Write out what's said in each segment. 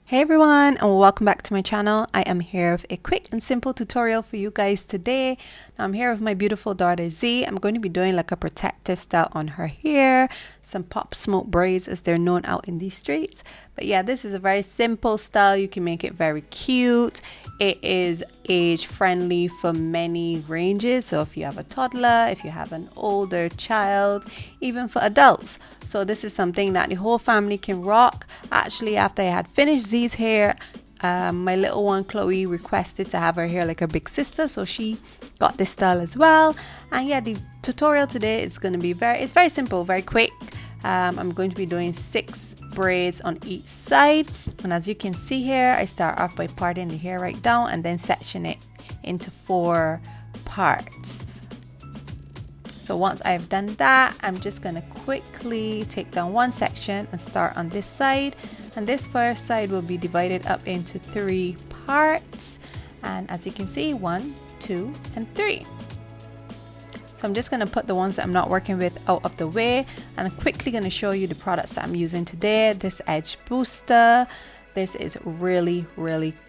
Hey everyone, and welcome back to my channel. I am here with a quick and simple tutorial for you guys today. Now, I'm here with my beautiful daughter Z. I'm going to be doing like a protective style on her hair, some pop smoke braids as they're known out in these streets. But yeah, this is a very simple style. You can make it very cute. It is age friendly for many ranges. So if you have a toddler, if you have an older child, even for adults. So this is something that the whole family can rock. Actually, after I had finished Z's hair, my little one Chloe requested to have her hair like her big sister, so she got this style as well. And yeah, the tutorial today is going to be it's very simple, very quick. I'm going to be doing 6 braids on each side, and as you can see here, I start off by parting the hair right down and then section it into 4 parts. So once I've done that, I'm just going to quickly take down one section and start on this side, and this first side will be divided up into 3 parts, and as you can see, 1, 2, and 3. So I'm just going to put the ones that I'm not working with out of the way, and I'm quickly going to show you the products that I'm using today. This edge booster, this is really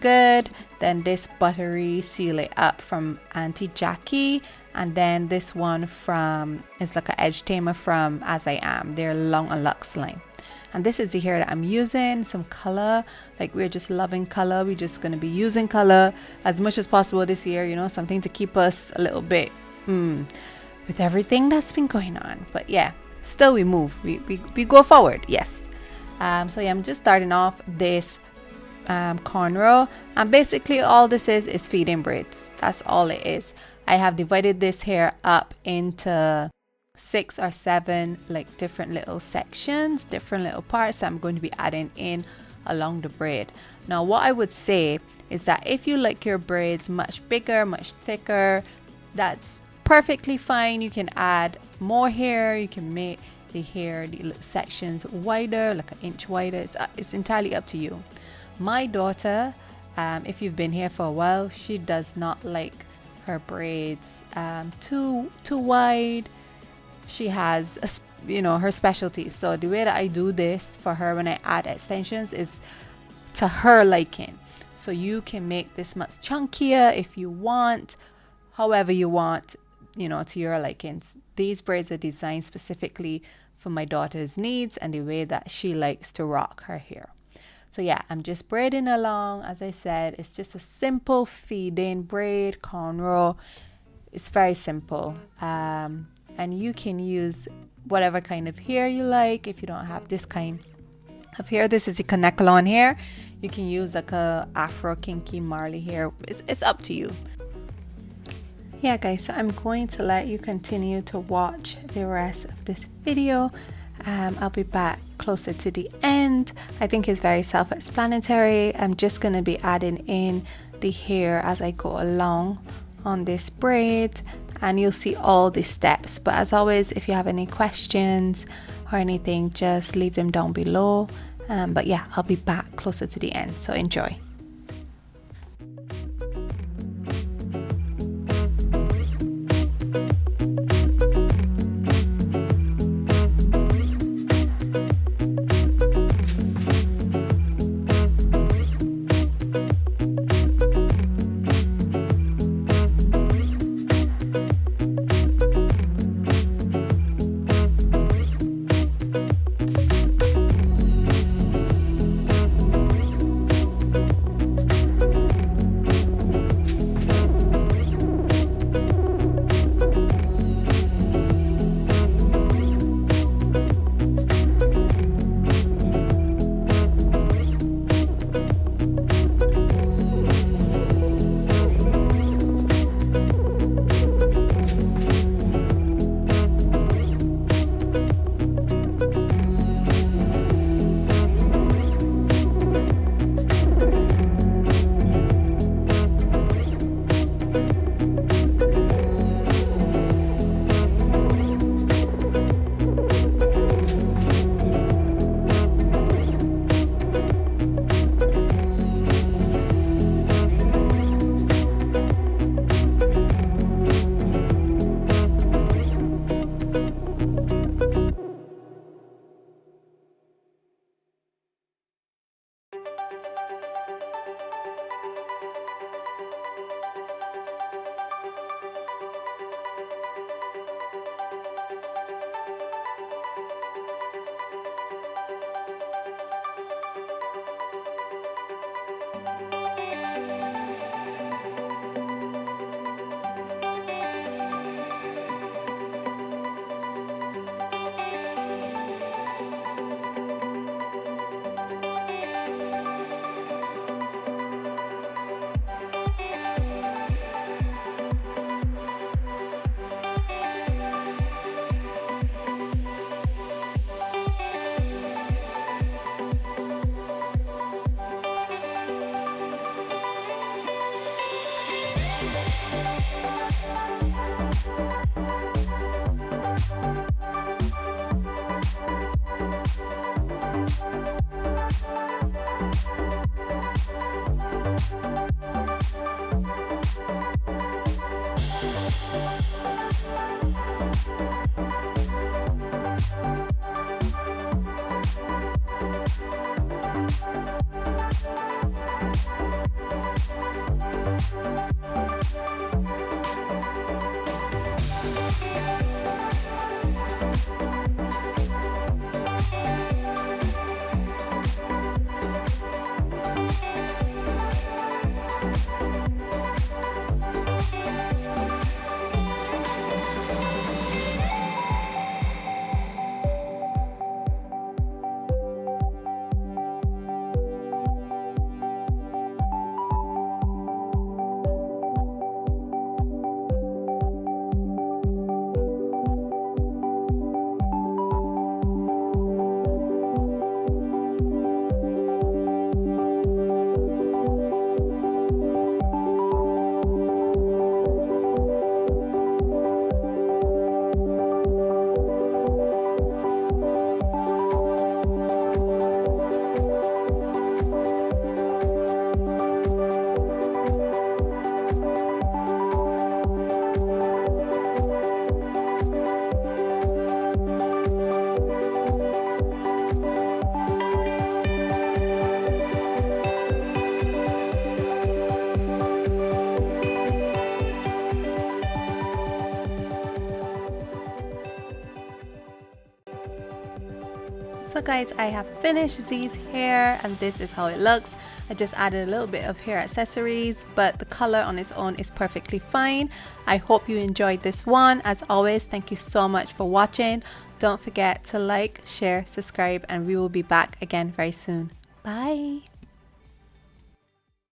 good. Then this buttery seal it up from Auntie Jackie, and then this one from it's like an edge tamer from As I Am. They're long and luxe line. And this is the hair that I'm using, some color. Like, we're just loving color. We're just going to be using color as much as possible this year, you know, something to keep us a little bit with everything that's been going on. But yeah, still we move, we go forward. Yes. So yeah, I'm just starting off this cornrow, and basically all this is feeding braids. That's all it is. I have divided this hair up into 6 or 7 like different little sections, different little parts that I'm going to be adding in along the braid. Now, what I would say is that if you like your braids much bigger, much thicker, that's perfectly fine. You can add more hair. You can make the hair, the sections wider, like an inch wider. It's entirely up to you. My daughter, if you've been here for a while, she does not like her braids too wide. She has her specialties. So the way that I do this for her when I add extensions is to her liking. So you can make this much chunkier if you want, however you want, to your likings. These braids are designed specifically for my daughter's needs and the way that she likes to rock her hair. So yeah, I'm just braiding along. As I said, it's just a simple feed-in braid cornrow. It's very simple, and you can use whatever kind of hair you like. If you don't have this kind of hair, this is the Kanekalon hair. You can use like a Afro kinky Marley hair. It's up to you. Yeah guys, so I'm going to let you continue to watch the rest of this video. I'll be back closer to the end. I think it's very self-explanatory. I'm just going to be adding in the hair as I go along on this braid, and you'll see all the steps. But as always, if you have any questions or anything, just leave them down below. But yeah, I'll be back closer to the end, so enjoy. So guys, I have finished Z's hair and this is how it looks. I just added a little bit of hair accessories, but the color on its own is perfectly fine. I hope you enjoyed this one. As always, thank you so much for watching. Don't forget to like, share, subscribe, and we will be back again very soon. Bye.